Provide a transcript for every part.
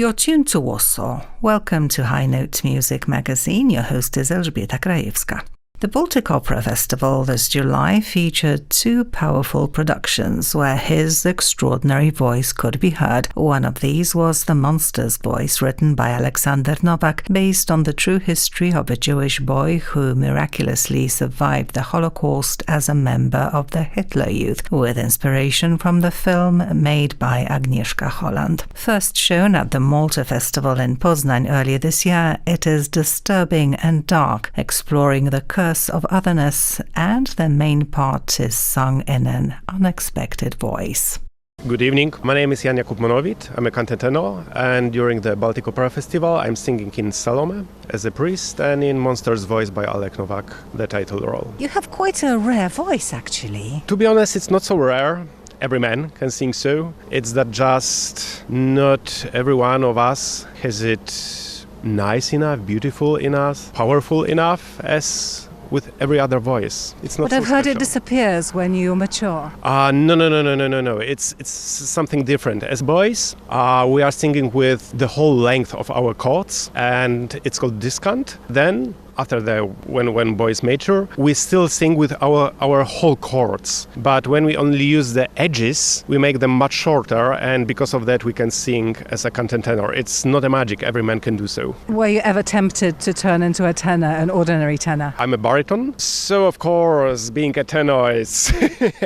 You're tuned to Warsaw. Welcome to High Note Music Magazine. Your host is Elżbieta Krajewska. The Baltic Opera Festival this July featured two powerful productions where his extraordinary voice could be heard. One of these was The Monster's Voice, written by Alek Nowak, based on the true history of a Jewish boy who miraculously survived the Holocaust as a member of the Hitler Youth, with inspiration from the film made by Agnieszka Holland. First shown at the Malta Festival in Poznań earlier this year, it is disturbing and dark, exploring the curse of otherness, and the main part is sung in an unexpected voice. Good evening, my name is Jan Jakub Monowid, I'm a countertenor, and during the Baltic Opera Festival I'm singing in Salome as a priest and in Monster's Voice by Alek Nowak, the title role. You have quite a rare voice, actually. To be honest, it's not so rare. Every man can sing so. It's that just not every one of us has it nice enough, beautiful enough, powerful enough as with every other voice. It's not. But I've heard special. it disappears when you mature. No. It's something different. As boys, we are singing with the whole length of our chords, and it's called discant. Then, after when boys mature, we still sing with our whole chords. But when we only use the edges, we make them much shorter, and because of that, we can sing as a countertenor. It's not a magic. Every man can do so. Were you ever tempted to turn into a tenor, an ordinary tenor? I'm a baritone, so of course, being a tenor is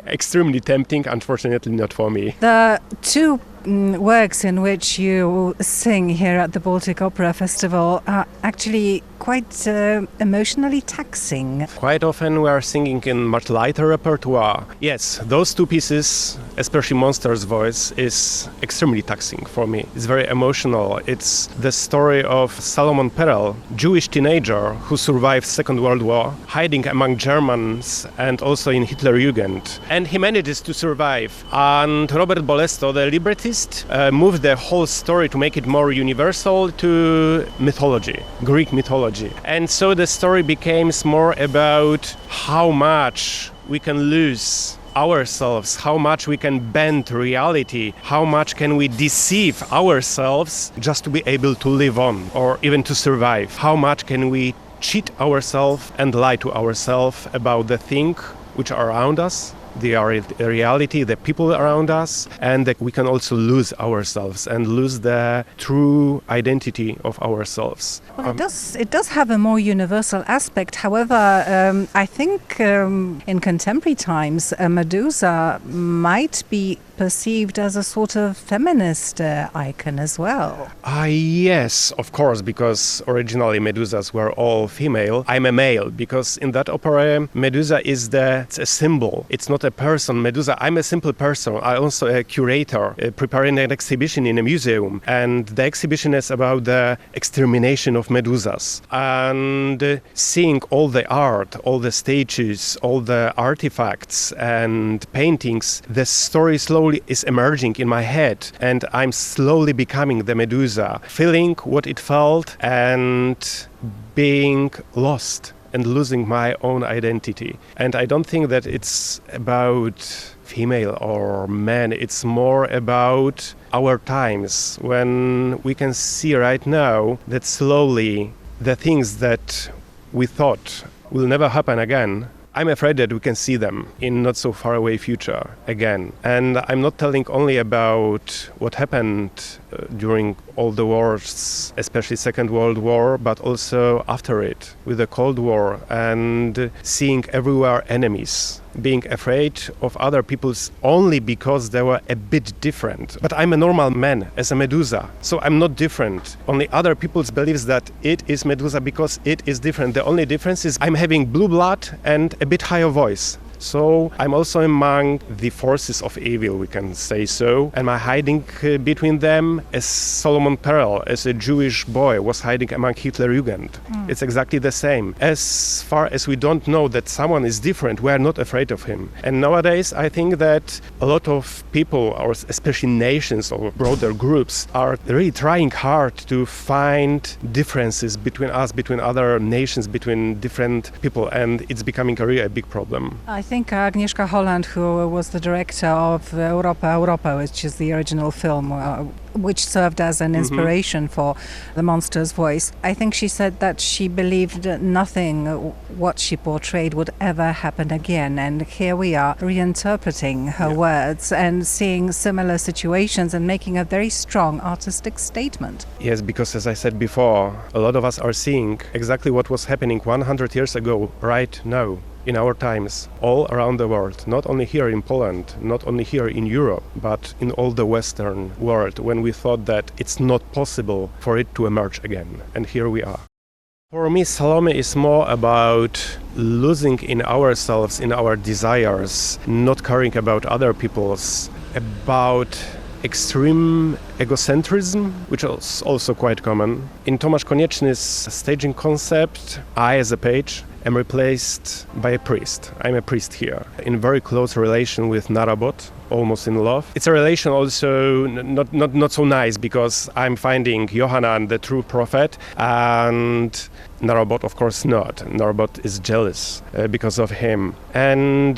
extremely tempting. Unfortunately, not for me. The two works in which you sing here at the Baltic Opera Festival are actually quite emotionally taxing. Quite often we are singing in much lighter repertoire. Yes, those two pieces, especially Monster's Voice, is extremely taxing for me. It's very emotional. It's the story of Salomon Perel, Jewish teenager who survived Second World War, hiding among Germans and also in Hitler Jugend. And he manages to survive. And Robert Bolesto, the librettist, moved the whole story to make it more universal to mythology, Greek mythology. And so the story becomes more about how much we can lose ourselves, how much we can bend reality, how much can we deceive ourselves just to be able to live on or even to survive, how much can we cheat ourselves and lie to ourselves about the thing which are around us, the reality, the people around us, and that we can also lose ourselves and lose the true identity of ourselves. Well, it does have a more universal aspect. However, I think in contemporary times, Medusa might be perceived as a sort of feminist icon as well. Yes, of course, because originally Medusas were all female. I'm a male, because in that opera, Medusa is it's a symbol. It's not a person, Medusa. I'm a simple person. I'm also a curator, preparing an exhibition in a museum. And the exhibition is about the extermination of Medusas. And seeing all the art, all the statues, all the artifacts and paintings, the story slowly is emerging in my head, and I'm slowly becoming the Medusa, feeling what it felt and being lost and losing my own identity. And I don't think that it's about female or man, it's more about our times, when we can see right now that slowly the things that we thought will never happen again, I'm afraid that we can see them in not so far away future again. And I'm not telling only about what happened during all the wars, especially Second World War, but also after it, with the Cold War, and seeing everywhere enemies, being afraid of other people's only because they were a bit different. But I'm a normal man as a Medusa, so I'm not different. Only other people's beliefs that it is Medusa because it is different. The only difference is I'm having blue blood and a bit higher voice. So I'm also among the forces of evil, we can say so. And I'm hiding between them as Salomon Perel, as a Jewish boy, was hiding among Hitler Jugend. It's exactly the same. As far as we don't know that someone is different, we are not afraid of him. And nowadays, I think that a lot of people, or especially nations or broader groups, are really trying hard to find differences between us, between other nations, between different people. And it's becoming a really big problem. I think think Agnieszka Holland, who was the director of Europa, which is the original film, which served as an inspiration for the monster's voice, I think she said that she believed nothing what she portrayed would ever happen again. And here we are reinterpreting her words and seeing similar situations and making a very strong artistic statement. Yes, because as I said before, a lot of us are seeing exactly what was happening 100 years ago, right now. In our times, all around the world, not only here in Poland, not only here in Europe, but in all the Western world, when we thought that it's not possible for it to emerge again. And here we are. For me, Salome is more about losing in ourselves, in our desires, not caring about other people's, about extreme egocentrism, which is also quite common. In Tomasz Konieczny's staging concept, I, as a page, am replaced by a priest. I'm a priest here, in very close relation with Narabot, almost in love. It's a relation also not so nice, because I'm finding Yohanan the true prophet, and Narabot, of course, not. Narabot is jealous because of him. And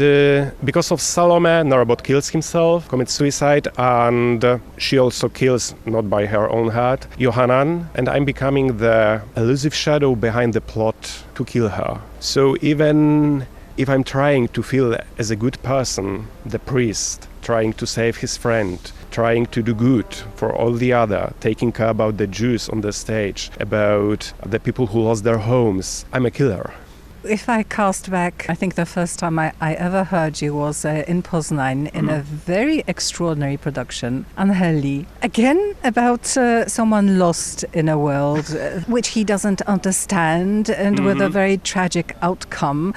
because of Salome, Narabot kills himself, commits suicide, and she also kills, not by her own hand, Yohanan, and I'm becoming the elusive shadow behind the plot to kill her. So even if I'm trying to feel as a good person, the priest, trying to save his friend, trying to do good for all the other, taking care about the Jews on the stage, about the people who lost their homes, I'm a killer. If I cast back, I think the first time I ever heard you was in Poznań in a very extraordinary production, Angeli. Again, about someone lost in a world which he doesn't understand, and with a very tragic outcome.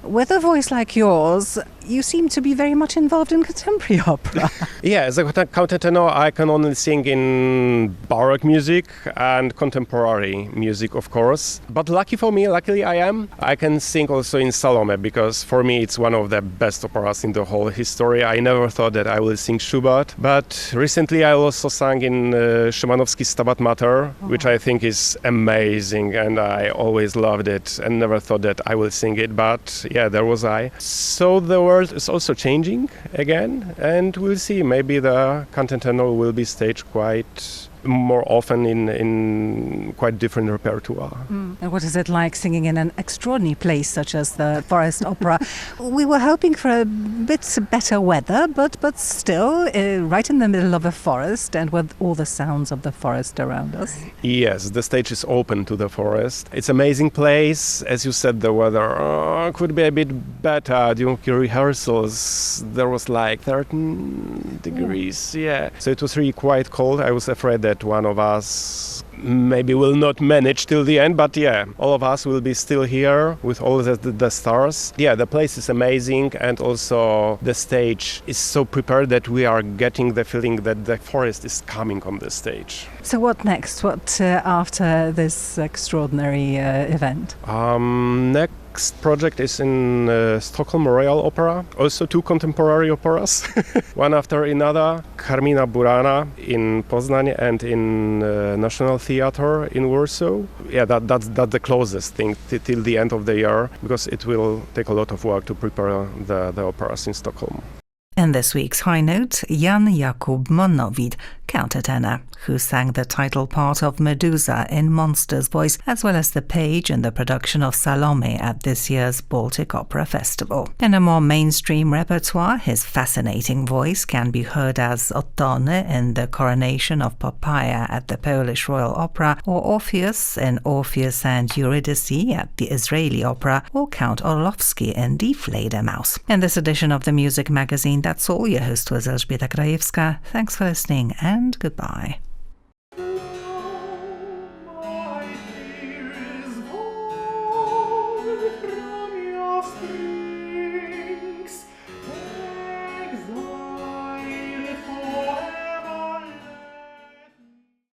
With a voice like yours, you seem to be very much involved in contemporary opera. Yeah, as a countertenor, I can only sing in Baroque music and contemporary music, of course. But luckily I am, I can sing also in Salome, because for me it's one of the best operas in the whole history. I never thought that I will sing Schubert, but recently I also sang in Szymanowski's Stabat Mater, which I think is amazing, and I always loved it and never thought that I will sing it, but yeah, there was I. So the world is also changing again, and we'll see, maybe the Countertenor will be staged quite more often in quite different repertoire. And what is it like singing in an extraordinary place such as the Forest Opera? We were hoping for a bit better weather, but still right in the middle of a forest and with all the sounds of the forest around us. Yes, the stage is open to the forest. It's an amazing place. As you said, the weather could be a bit better. During rehearsals, there was like 13 degrees. Yeah. So it was really quite cold. I was afraid that one of us maybe will not manage till the end, but yeah, all of us will be still here with all the stars. Yeah, the place is amazing, and also the stage is so prepared that we are getting the feeling that the forest is coming on the stage. So what next? What after this extraordinary event? Next project is in Stockholm Royal Opera, also two contemporary operas, one after another. Carmina Burana in Poznań and in National Theatre in Warsaw. Yeah, that's the closest thing till the end of the year, because it will take a lot of work to prepare the operas in Stockholm. In this week's High Note, Jan Jakub Monowid, countertenor, who sang the title part of Medusa in Monster's voice, as well as the page in the production of Salome at this year's Baltic Opera Festival. In a more mainstream repertoire, his fascinating voice can be heard as Ottone in The Coronation of Poppaea at the Polish Royal Opera, or Orpheus in Orpheus and Eurydice at the Israeli Opera, or Count Orlowski in Die Fledermaus. In this edition of the Music Magazine, that's all. Your host was Elżbieta Krajewska. Thanks for listening and goodbye.